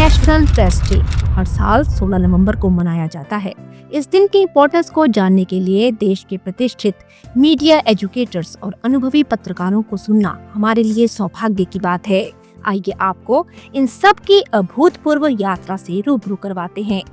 National press day हर साल 16 नवंबर को मनाया जाता है। इस दिन की इम्पोर्टेंस को जानने के लिए देश के प्रतिष्ठित मीडिया एजुकेटर्स और अनुभवी पत्रकारों को सुनना हमारे लिए सौभाग्य की बात है। आइए आपको इन सब की अभूतपूर्व यात्रा से रूबरू करवाते हैं।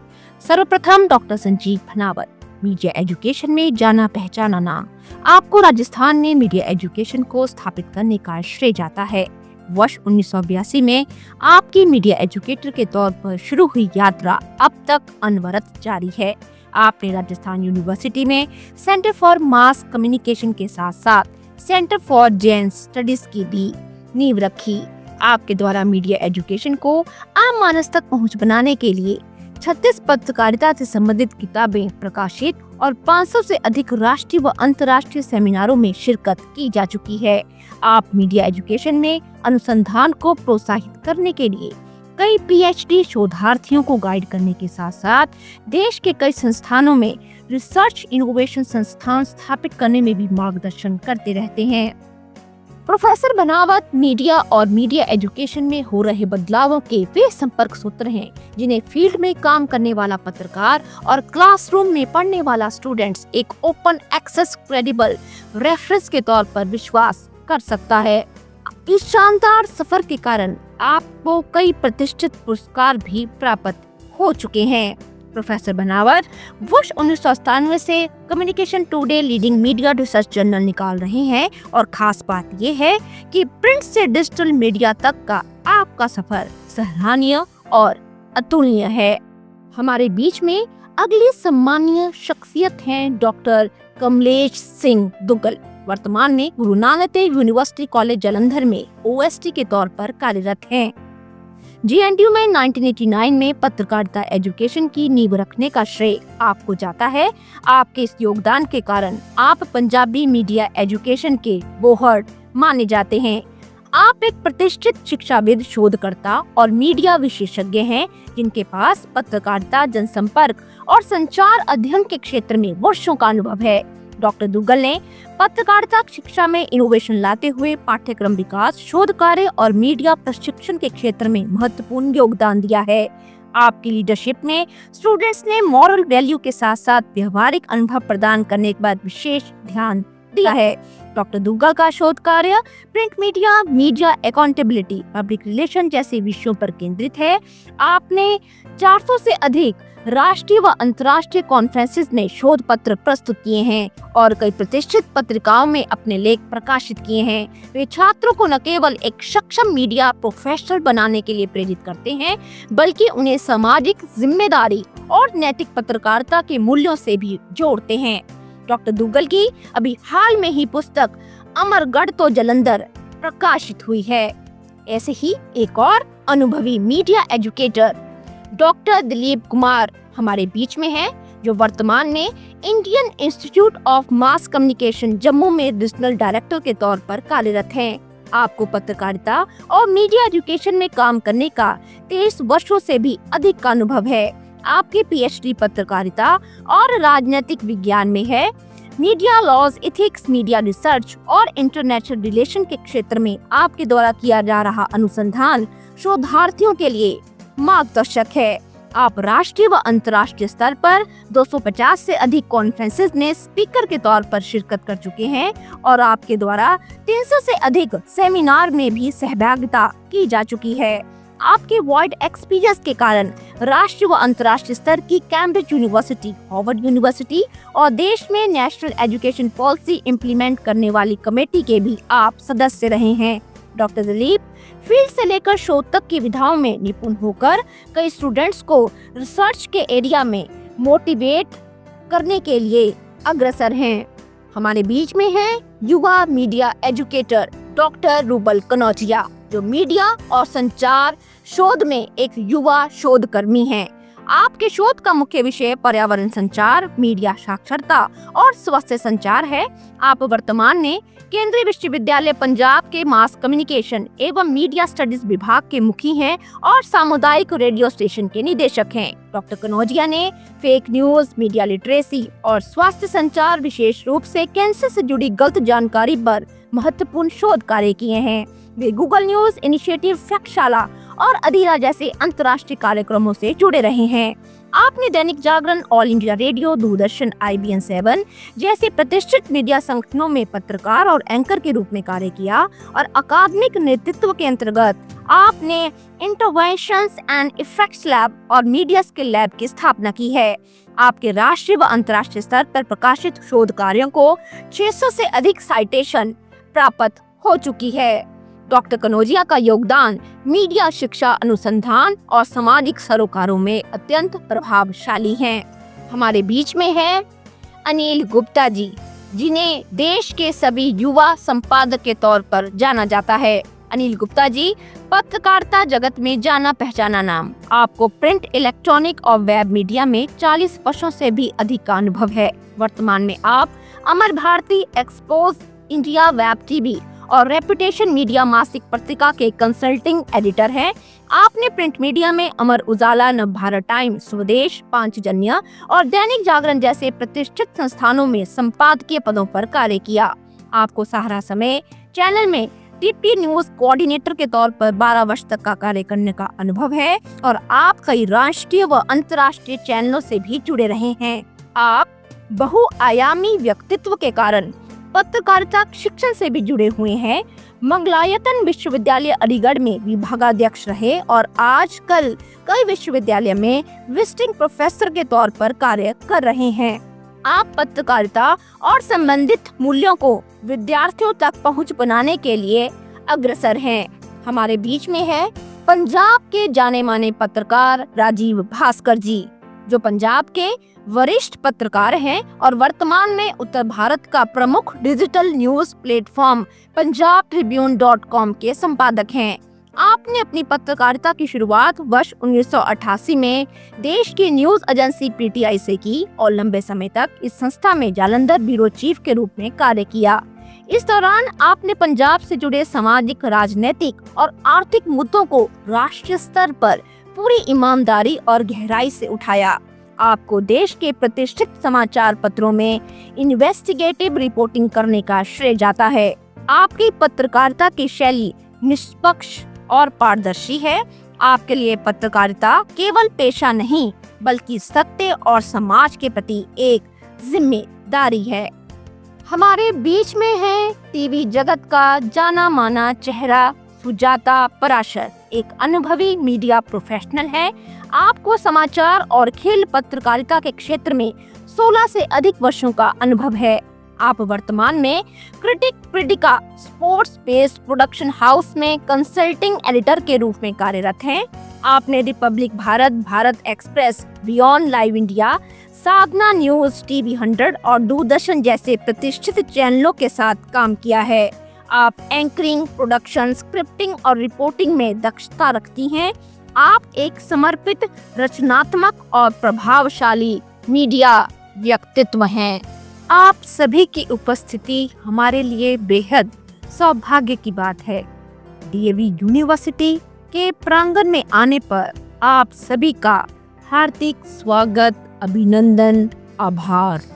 सर्वप्रथम डॉक्टर संजीव भनावर, मीडिया एजुकेशन में जाना पहचाना नाम। आपको राजस्थान में मीडिया एजुकेशन को स्थापित करने का श्रेय जाता है। वर्ष 1982 में आपकी मीडिया एजुकेटर के तौर पर शुरू हुई यात्रा अब तक अनवरत जारी है। आपने राजस्थान यूनिवर्सिटी में सेंटर फॉर मास कम्युनिकेशन के साथ साथ सेंटर फॉर जैन स्टडीज की भी नींव रखी। आपके द्वारा मीडिया एजुकेशन को आम मानस तक पहुंच बनाने के लिए 36 पत्रकारिता से संबंधित किताबें प्रकाशित और 500 से अधिक राष्ट्रीय व अंतर्राष्ट्रीय सेमिनारों में शिरकत की जा चुकी है। आप मीडिया एजुकेशन में अनुसंधान को प्रोत्साहित करने के लिए कई पीएचडी शोधार्थियों को गाइड करने के साथ साथ देश के कई संस्थानों में रिसर्च इनोवेशन संस्थान स्थापित करने में भी मार्गदर्शन करते रहते हैं। प्रोफेसर बनावत मीडिया और मीडिया एजुकेशन में हो रहे बदलावों के वे संपर्क सूत्र हैं जिन्हें फील्ड में काम करने वाला पत्रकार और क्लासरूम में पढ़ने वाला स्टूडेंट्स एक ओपन एक्सेस क्रेडिबल रेफरेंस के तौर पर विश्वास कर सकता है। इस शानदार सफर के कारण आपको कई प्रतिष्ठित पुरस्कार भी प्राप्त हो चुके हैं। प्रोफेसर बनावत वर्ष 1997 से communication today leading media research journal निकाल रहे हैं और खास बात ये है कि प्रिंट से डिजिटल मीडिया तक का आपका सफर सराहनीय और अतुलनीय है। हमारे बीच में अगली सम्मानीय शख्सियत हैं डॉक्टर कमलेश सिंह दुग्गल। वर्तमान में गुरु नानक देव यूनिवर्सिटी कॉलेज जालंधर में ओएसटी के तौर पर कार्यरत हैं। जेएनयू में 1989 में पत्रकारिता एजुकेशन की नींव रखने का श्रेय आपको जाता है। आपके इस योगदान के कारण आप पंजाबी मीडिया एजुकेशन के बोहर्ड माने जाते हैं। आप एक प्रतिष्ठित शिक्षाविद, शोधकर्ता और मीडिया विशेषज्ञ हैं जिनके पास पत्रकारिता, जनसंपर्क और संचार अध्ययन के क्षेत्र में वर्षों का अनुभव है। डॉक्टर दुग्गल ने पत्रकारिता शिक्षा में इनोवेशन लाते हुए पाठ्यक्रम विकास, शोध कार्य और मीडिया प्रशिक्षण के क्षेत्र में महत्वपूर्ण योगदान दिया है। आपकी लीडरशिप में स्टूडेंट्स ने मॉरल वैल्यू के साथ साथ व्यवहारिक अनुभव प्रदान करने के बाद विशेष ध्यान दिया है। डॉक्टर दुग्गल का शोध कार्य print media, media accountability, public relation जैसे विषयों पर केंद्रित है। आपने 400 से अधिक राष्ट्रीय व अंतर्राष्ट्रीय कॉन्फ्रेंसेस में शोध पत्र प्रस्तुत किए हैं और कई प्रतिष्ठित पत्रिकाओं में अपने लेख प्रकाशित किए हैं। वे छात्रों को न केवल एक सक्षम मीडिया प्रोफेशनल बनाने के लिए प्रेरित करते हैं बल्कि उन्हें सामाजिक जिम्मेदारी और नैतिक पत्रकारिता के मूल्यों से भी जोड़ते हैं। डॉक्टर दुग्गल की अभी हाल में ही पुस्तक अमरगढ़ तो जलंधर प्रकाशित हुई है। ऐसे ही एक और अनुभवी media educator doctor Dilip Kumar हमारे बीच में हैं, जो वर्तमान में Indian institute of mass communication Jammu में रीजनल डायरेक्टर के तौर पर कार्यरत हैं। आपको पत्रकारिता और मीडिया एजुकेशन में काम करने का 23 वर्षों से भी अधिक का अनुभव है। आपकी पीएचडी पत्रकारिता और राजनीतिक विज्ञान में है। Media laws, ethics, media research और इंटरनेशनल रिलेशन के क्षेत्र में आपके द्वारा किया जा रहा अनुसंधान शोधार्थियों के लिए मार्गदर्शक है। आप राष्ट्रीय व अंतर्राष्ट्रीय स्तर पर 250 से अधिक कॉन्फ्रेंसेस में स्पीकर के तौर पर शिरकत कर चुके हैं और आपके द्वारा 300 से अधिक सेमिनार में भी सहभागिता की जा चुकी है। आपके वाइड एक्सपीरियंस के कारण राष्ट्रीय व अंतर्राष्ट्रीय स्तर की कैम्ब्रिज यूनिवर्सिटी, हार्वर्ड यूनिवर्सिटी और देश में नेशनल एजुकेशन पॉलिसी इम्प्लीमेंट करने वाली कमेटी के भी आप सदस्य रहे हैं। डॉक्टर दिलीप फील्ड से लेकर शोध तक की विधाओं में निपुण होकर कई स्टूडेंट्स को रिसर्च के एरिया में मोटिवेट करने के लिए अग्रसर हैं। हमारे बीच में है युवा media educator doctor Rubal Kanaujia, जो मीडिया और संचार शोध में एक युवा शोधकर्मी हैं। आपके शोध का मुख्य विषय पर्यावरण संचार, मीडिया साक्षरता और स्वस्थ संचार है। आप वर्तमान में केंद्रीय विश्वविद्यालय पंजाब के मास कम्युनिकेशन एवं मीडिया स्टडीज विभाग के मुखी हैं और सामुदायिक रेडियो स्टेशन के निदेशक हैं। डॉक्टर कनौजिया ने फेक न्यूज, मीडिया लिटरेसी और स्वास्थ्य संचार, विशेष रूप से कैंसर से जुड़ी गलत जानकारी पर महत्वपूर्ण शोध कार्य किए हैं। वे गूगल न्यूज इनिशिएटिव, फैक्टशाला और अधीरा जैसे अंतर्राष्ट्रीय कार्यक्रमों से जुड़े रहे हैं। आपने Dainik Jagran, All India Radio, Doordarshan, IBN 7 जैसे प्रतिष्ठित मीडिया संगठनों में पत्रकार और एंकर के रूप में कार्य किया और अकादमिक नेतृत्व के अंतर्गत आपने इंटरवेंशंस एंड इफेक्ट्स लैब और मीडिया स्किल लैब की स्थापना की है। आपके राष्ट्रीय व अंतर्राष्ट्रीय स्तर पर प्रकाशित शोध कार्यों को 600 से अधिक साइटेशन प्राप्त हो चुकी है। डॉक्टर कनौजिया का योगदान मीडिया, शिक्षा, अनुसंधान और सामाजिक सरोकारों में अत्यंत प्रभावशाली है। हमारे बीच में है अनिल गुप्ता जी, जिन्हें देश के सभी युवा संपादक के तौर पर जाना जाता है। अनिल गुप्ता जी पत्रकारिता जगत में जाना पहचाना नाम। आपको प्रिंट, इलेक्ट्रॉनिक और वेब मीडिया में 40 वर्षों से भी अधिक का अनुभव है। वर्तमान में आप Amar Bharati, Expose India, web TV और रेपुटेशन मीडिया मासिक पत्रिका के कंसल्टिंग एडिटर हैं। आपने प्रिंट मीडिया में अमर उजाला, नवभारत टाइम्स, स्वदेश, पांचजन्य और दैनिक जागरण जैसे प्रतिष्ठित संस्थानों में संपादकीय पदों पर कार्य किया। आपको सहारा समय चैनल में टीपी न्यूज कोऑर्डिनेटर के तौर पर 12 वर्ष तक का कार्य करने का अनुभव है और आप कई राष्ट्रीय व अंतर्राष्ट्रीय चैनलों से भी जुड़े रहे हैं। आप बहुआयामी व्यक्तित्व के कारण पत्रकारिता शिक्षण से भी जुड़े हुए हैं। मंगलायतन विश्वविद्यालय अलीगढ़ में विभागाध्यक्ष रहे और आजकल कई विश्वविद्यालय में विजिटिंग प्रोफेसर के तौर पर कार्य कर रहे हैं। आप पत्रकारिता और संबंधित मूल्यों को विद्यार्थियों तक पहुंच बनाने के लिए अग्रसर हैं। हमारे बीच में है पंजाब के जाने माने पत्रकार राजीव भास्कर जी, जो पंजाब के वरिष्ठ पत्रकार हैं और वर्तमान में उत्तर भारत का प्रमुख डिजिटल न्यूज प्लेटफॉर्म punjabtribune.com के संपादक हैं। आपने अपनी पत्रकारिता की शुरुआत वर्ष 1988 में देश की न्यूज एजेंसी PTI से की और लंबे समय तक इस संस्था में जालंधर ब्यूरो चीफ के रूप में कार्य किया। इस दौरान आपने पंजाब से जुड़े सामाजिक, राजनीतिक और आर्थिक मुद्दों को राष्ट्रीय स्तर पर पूरी ईमानदारी और गहराई से उठाया। आपको देश के प्रतिष्ठित समाचार पत्रों में इन्वेस्टिगेटिव रिपोर्टिंग करने का श्रेय जाता है। आपकी पत्रकारिता की शैली निष्पक्ष और पारदर्शी है। आपके लिए पत्रकारिता केवल पेशा नहीं, बल्कि सत्य और समाज के प्रति एक जिम्मेदारी है। हमारे बीच में है टीवी जगत का जाना माना चेहरा सुजाता पराशर, एक अनुभवी मीडिया प्रोफेशनल है। आपको समाचार और खेल पत्रकारिता के क्षेत्र में 16 से अधिक वर्षों का अनुभव है। आप वर्तमान में क्रिटिक प्रिडिका स्पोर्ट्स बेस्ड प्रोडक्शन हाउस में कंसल्टिंग एडिटर के रूप में कार्यरत हैं। आपने Republic Bharat, Bharat Express, Beyond Live India, Sadhna News, TV 100 और दूरदर्शन जैसे प्रतिष्ठित चैनलों के साथ काम किया है। आप एंकरिंग, प्रोडक्शन, स्क्रिप्टिंग और रिपोर्टिंग में दक्षता रखती हैं। आप एक समर्पित, रचनात्मक और प्रभावशाली मीडिया व्यक्तित्व हैं। आप सभी की उपस्थिति हमारे लिए बेहद सौभाग्य की बात है। DAV यूनिवर्सिटी के प्रांगण में आने पर आप सभी का हार्दिक स्वागत, अभिनंदन, आभार।